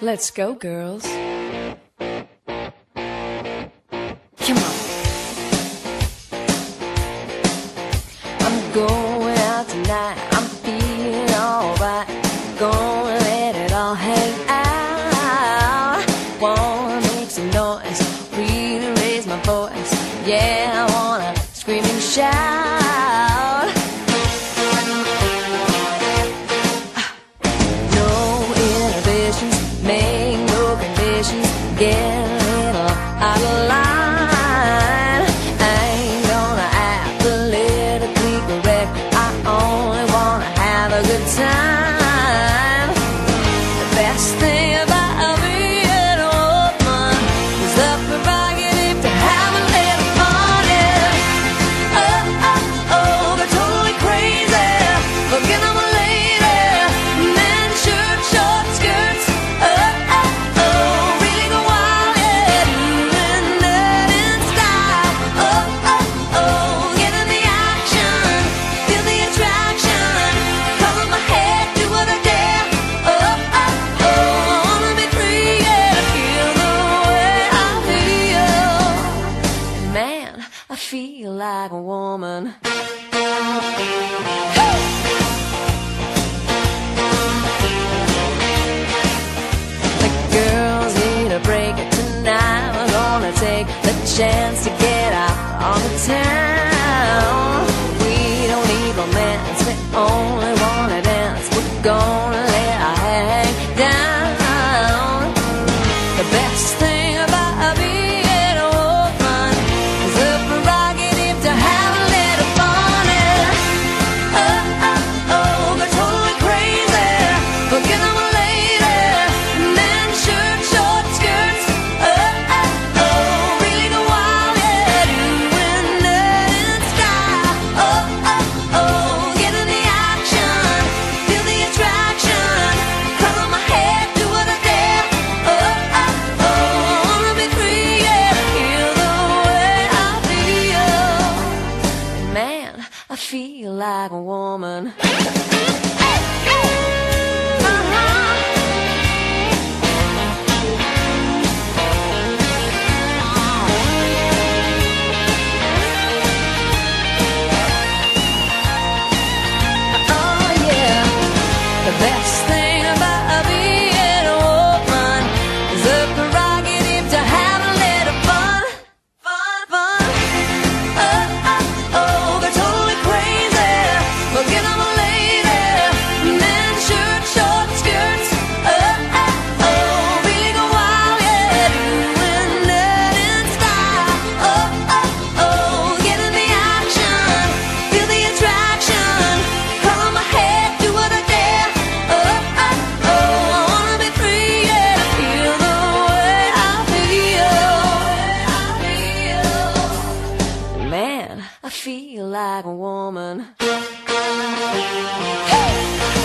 Let's go, girls. Come on. I'm going out tonight. I'm feeling alright. Gonna let it all hang out. Wanna make some noise, really raise my voice. Yeah, I wanna scream and shout. No inhibitions, make no conditions. Get a little out of line. I ain't gonna act politically correct. I only wanna have a good time. The best thing about being a woman is the prerogative to have a little fun. Yeah. Oh, oh, oh, they're totally crazy. Looking at my lady. Men, shirt, short skirts. Oh, oh, oh, really go wild. Yeah, doing that in style. Oh, oh, oh, get in the action. Feel the attraction. Cover my head, do what I dare. Oh, oh, oh, I wanna be free. Yeah, feel the way I feel. Man, I feel like a woman. The girls need a break tonight. We're gonna take the chance to get out on the town. We don't need romance, we only wanna dance. We're gonna let our hair hang down. The best thing about being a woman is the prerogative to have a little fun. Yeah. Oh, oh, oh, they're totally crazy. Looking at my lady. Men, shirt, short skirts. Oh, oh, oh, really go wild. Yeah, doing that in style. Oh, oh, oh, get in the action. Feel the attraction. Cover my head, do what I dare. Oh, oh, oh, I wanna be free. Yeah, feel the way I feel. Man, I feel like a woman. Oh yeah, the best thing about being a woman is the prerogative to have a little fun, fun, fun. Oh, oh, oh, they're totally crazy. Looking at my lady. Men, shirt, short skirts. Oh, oh, oh, really go wild. Yeah, doing that in style. Oh, oh, oh, get in the action. Feel the attraction. Cover my head, do what I dare. Oh, oh, oh, I wanna be free. Yeah, feel the way I feel. Man, I feel like a woman. Hey!